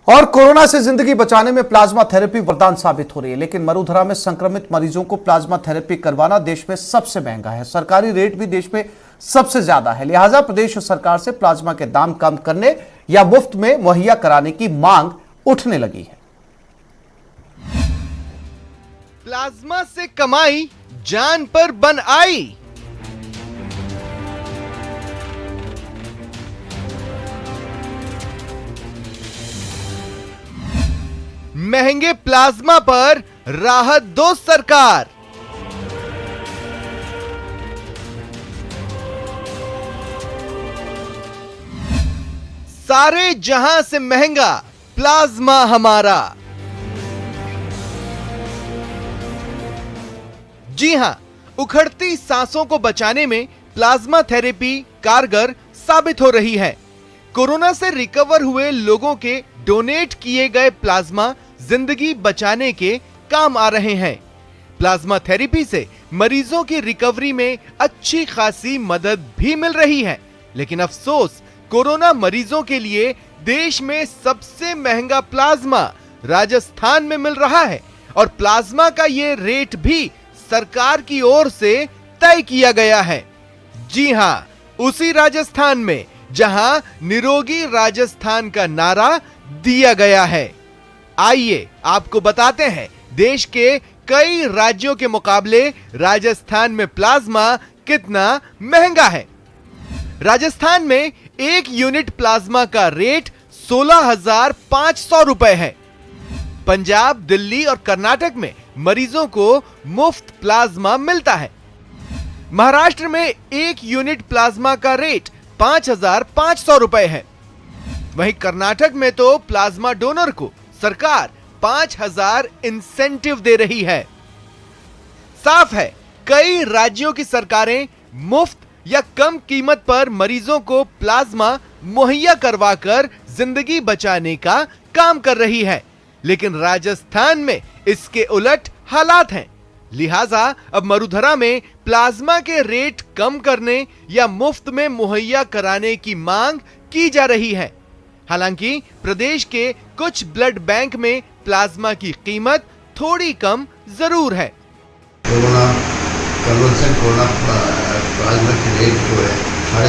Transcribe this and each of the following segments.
और कोरोना से जिंदगी बचाने में प्लाज्मा थेरेपी वरदान साबित हो रही है, लेकिन मरुधरा में संक्रमित मरीजों को प्लाज्मा थेरेपी करवाना देश में सबसे महंगा है। सरकारी रेट भी देश में सबसे ज्यादा है। लिहाजा प्रदेश सरकार से प्लाज्मा के दाम कम करने या मुफ्त में मुहैया कराने की मांग उठने लगी है। प्लाज्मा से कमाई जान पर बन आई। महंगे प्लाज्मा पर राहत दो सरकार। सारे जहां से महंगा प्लाज्मा हमारा। जी हां, उखड़ती सांसों को बचाने में प्लाज्मा थेरेपी कारगर साबित हो रही है। कोरोना से रिकवर हुए लोगों के डोनेट किए गए प्लाज्मा जिंदगी बचाने के काम आ रहे हैं। प्लाज्मा थेरेपी से मरीजों की रिकवरी में अच्छी खासी मदद भी मिल रही है, लेकिन अफसोस कोरोना मरीजों के लिए देश में सबसे महंगा प्लाज्मा राजस्थान में मिल रहा है और प्लाज्मा का ये रेट भी सरकार की ओर से तय किया गया है। जी हां, उसी राजस्थान में जहां निरोगी राजस्थान का नारा दिया गया है। आइए आपको बताते हैं देश के कई राज्यों के मुकाबले राजस्थान में प्लाज्मा कितना महंगा है। राजस्थान में 1 यूनिट प्लाज्मा का रेट 16,500 रुपए है। पंजाब, दिल्ली और कर्नाटक में मरीजों को मुफ्त प्लाज्मा मिलता है। महाराष्ट्र में 1 यूनिट प्लाज्मा का रेट 5,500 रुपए है। वहीं कर्नाटक में तो प्लाज्मा डोनर को सरकार 5,000 इंसेंटिव दे रही है। साफ है, कई राज्यों की सरकारें मुफ्त या कम कीमत पर मरीजों को प्लाज्मा मुहैया करवाकर जिंदगी बचाने का काम कर रही है, लेकिन राजस्थान में इसके उलट हालात हैं। लिहाजा अब मरुधरा में प्लाज्मा के रेट कम करने या मुफ्त में मुहैया कराने की मांग की जा रही है। हालांकि प्रदेश के कुछ ब्लड बैंक में प्लाज्मा की कीमत थोड़ी कम जरूर है। कोरोना कन्वर्सन कोरोना प्लाज्मा की रेट जो है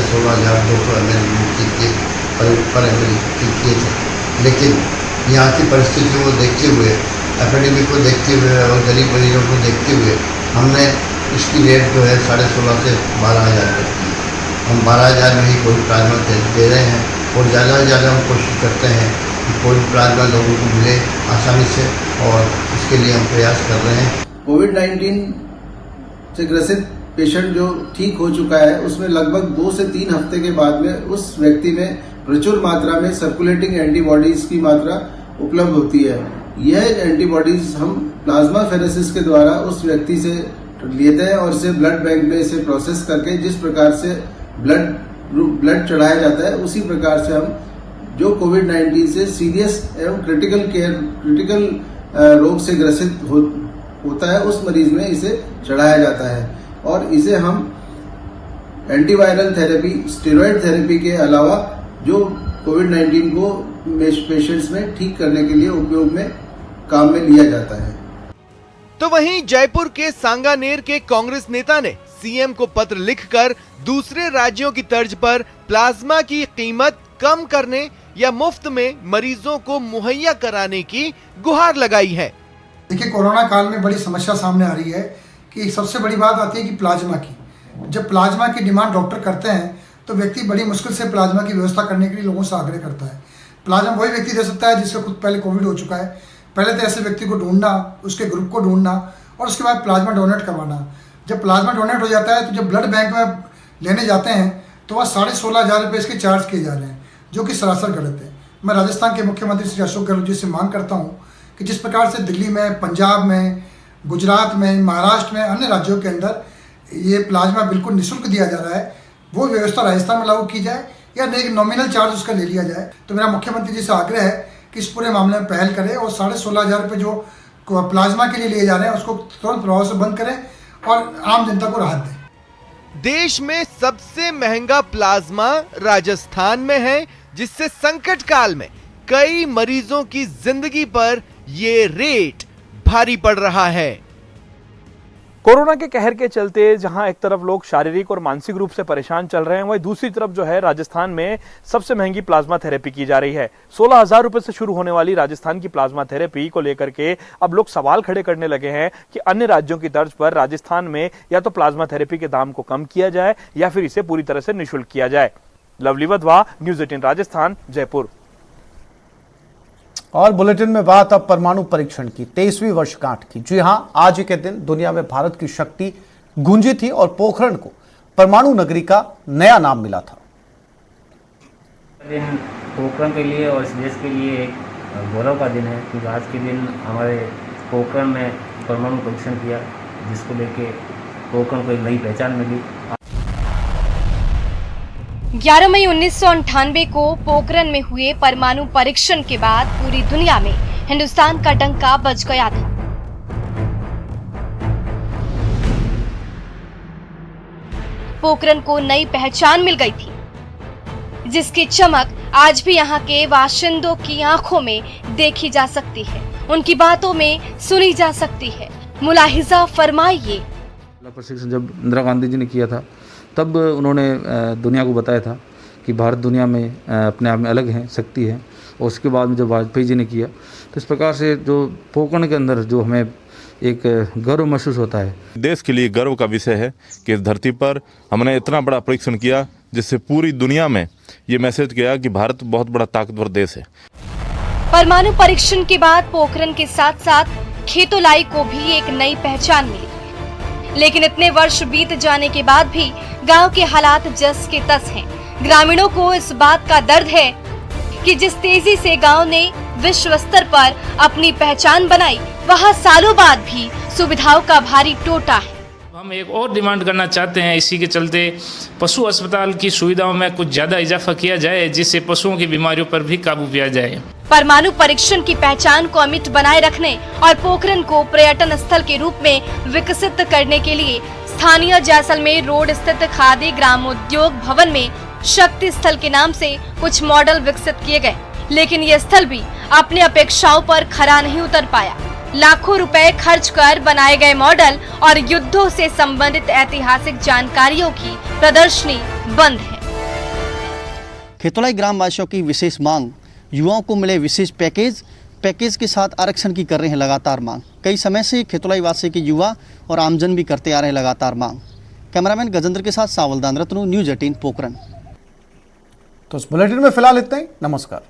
16,200 ml पर ml किए थे, लेकिन यहाँ की परिस्थितियों को देखते हुए, एपिडेमिक को देखते हुए और गरीब मरीजों को देखते हुए हमने इसकी रेट जो है 16,500 से 12,000 तक की। हम 12,000 में ही कोविड प्लाज्मा दे रहे हैं और ज़्यादा से ज़्यादा हम कोशिश करते हैं कि कोविड प्लाज्मा लोगों को मिले आसानी से, और इसके लिए हम प्रयास कर रहे हैं। कोविड-19 से ग्रसित पेशेंट जो ठीक हो चुका है, उसमें लगभग 2 से 3 हफ्ते के बाद में उस व्यक्ति में प्रचुर मात्रा में सर्कुलेटिंग एंटीबॉडीज की मात्रा उपलब्ध होती है। यह एंटीबॉडीज हम प्लाज्मा फेरेसिस के द्वारा उस व्यक्ति से लेते हैं और इसे ब्लड बैंक में इसे प्रोसेस करके जिस प्रकार से ब्लड चढ़ाया जाता है, उसी प्रकार से हम जो कोविड-19 से सीरियस एवं क्रिटिकल रोग से ग्रसित होता है, उस मरीज में इसे चढ़ाया जाता है और इसे हम एंटीवायरल थेरेपी, स्टेरॉयड थेरेपी के अलावा जो कोविड-19 को पेशेंट्स में ठीक करने के लिए उपयोग में काम में लिया जाता है। तो वहीं जयपुर के सांगानेर के कांग्रेस नेता ने सीएम को पत्र लिखकर दूसरे राज्यों की तर्ज पर प्लाज्मा की कीमत कम करने या मुफ्त में मरीजों को मुहैया कराने की गुहार लगाई है। देखिए, कोरोना काल में बड़ी समस्या सामने आ रही है कि सबसे बड़ी बात आती है कि प्लाज्मा की। जब प्लाज्मा की डिमांड डॉक्टर करते हैं तो व्यक्ति बड़ी मुश्किल से प्लाज्मा की व्यवस्था करने के लिए लोगों से आग्रह करता है। प्लाज्मा वही व्यक्ति दे सकता है जिसका खुद पहले कोविड हो चुका है। पहले तो ऐसे व्यक्ति को ढूंढना, उसके ग्रुप को ढूंढना और उसके बाद प्लाज्मा डोनेट करवाना। जब प्लाज्मा डोनेट हो जाता है तो जब ब्लड बैंक में लेने जाते हैं तो वह 16,500 रुपये इसके चार्ज किए जा रहे हैं, जो कि सरासर गलत है। मैं राजस्थान के मुख्यमंत्री श्री अशोक गहलोत जी से मांग करता हूँ कि जिस प्रकार से दिल्ली में, पंजाब में, गुजरात में, महाराष्ट्र में, अन्य राज्यों के अंदर ये प्लाज्मा बिल्कुल निःशुल्क दिया जा रहा है, वो व्यवस्था राजस्थान में लागू की जाए या एक नॉमिनल चार्ज उसका ले लिया जाए। तो मेरा मुख्यमंत्री जी से आग्रह है कि इस पूरे मामले में पहल करें और 16,500 रुपये जो प्लाज्मा के लिए लिए जा रहे हैं उसको तुरंत प्रभाव से बंद करें और आम जनता को राहत दें। देश में सबसे महंगा प्लाज्मा राजस्थान में है, जिससे संकट काल में कई मरीजों की जिंदगी पर ये रेट भारी पड़ रहा है। कोरोना के कहर के चलते जहां एक तरफ लोग शारीरिक और मानसिक रूप से परेशान चल रहे हैं, वहीं दूसरी तरफ जो है राजस्थान में सबसे महंगी प्लाज्मा थेरेपी की जा रही है। 16,000 रुपए से शुरू होने वाली राजस्थान की प्लाज्मा थेरेपी को लेकर के अब लोग सवाल खड़े करने लगे हैं कि अन्य राज्यों की तर्ज पर राजस्थान में या तो प्लाज्मा थेरेपी के दाम को कम किया जाए या फिर इसे पूरी तरह से निःशुल्क किया जाए। Lovely Wadhwa, news 18 Rajasthan, Jaipur. और बुलेटिन में बात अब परमाणु परीक्षण की 23वीं वर्षगांठ की। जी हां, आज ही के दिन दुनिया में भारत की शक्ति गूंजी थी और पोखरण को परमाणु नगरी का नया नाम मिला था। दिन पोखरण के लिए और इस देश के लिए एक गौरव का दिन है, क्योंकि आज के दिन हमारे पोखरण में परमाणु परीक्षण किया, जिसको लेके पोखरण को एक नई पहचान मिली। 11 मई 1998 को पोखरण में हुए परमाणु परीक्षण के बाद पूरी दुनिया में हिंदुस्तान का डंका बज गया था। पोखरण को नई पहचान मिल गई थी, जिसकी चमक आज भी यहाँ के बाशिंदों की आंखों में देखी जा सकती है, उनकी बातों में सुनी जा सकती है। मुलाहिजा फरमाइए। प्रशिक्षण जब इंदिरा गांधी जी ने किया था, तब उन्होंने दुनिया को बताया था कि भारत दुनिया में अपने आप में अलग है, शक्ति है। और उसके बाद में जब वाजपेयी जी ने किया, तो इस प्रकार से जो पोखरण के अंदर जो हमें एक गर्व महसूस होता है। देश के लिए गर्व का विषय है कि इस धरती पर हमने इतना बड़ा परीक्षण किया, जिससे पूरी दुनिया में ये मैसेज गया कि भारत बहुत बड़ा ताकतवर देश है। परमाणु परीक्षण के बाद पोखरण के साथ साथ खेतोलाई को भी एक नई पहचान मिली, लेकिन इतने वर्ष बीत जाने के बाद भी गांव के हालात जस के तस हैं। ग्रामीणों को इस बात का दर्द है कि जिस तेजी से गांव ने विश्व स्तर पर अपनी पहचान बनाई, वहां सालों बाद भी सुविधाओं का भारी टोटा है। हम एक और डिमांड करना चाहते हैं, इसी के चलते पशु अस्पताल की सुविधाओं में कुछ ज्यादा इजाफा किया जाए, जिससे पशुओं की बीमारियों पर भी काबू पाया जाए। परमाणु परीक्षण की पहचान को अमिट बनाए रखने और पोखरण को पर्यटन स्थल के रूप में विकसित करने के लिए स्थानीय जैसलमेर रोड स्थित खादी ग्रामोद्योग भवन में शक्ति स्थल के नाम से कुछ मॉडल विकसित किए गए, लेकिन ये स्थल भी अपनी अपेक्षाओं पर खरा नहीं उतर पाया। लाखों रुपए खर्च कर बनाए गए मॉडल और युद्धों से संबंधित ऐतिहासिक जानकारियों की प्रदर्शनी बंद है। खेतोलाई ग्रामवासियों की विशेष मांग, युवाओं को मिले विशेष पैकेज के साथ आरक्षण की कर रहे हैं लगातार मांग। कई समय से खेतोलाई वासी के युवा और आमजन भी करते आ रहे हैं लगातार मांग। कैमरामैन गजेंद्र के साथ सावल दान रत्नू, न्यूज़ 18 पोखरण। तो इस बुलेटिन में फिलहाल इतना ही। नमस्कार।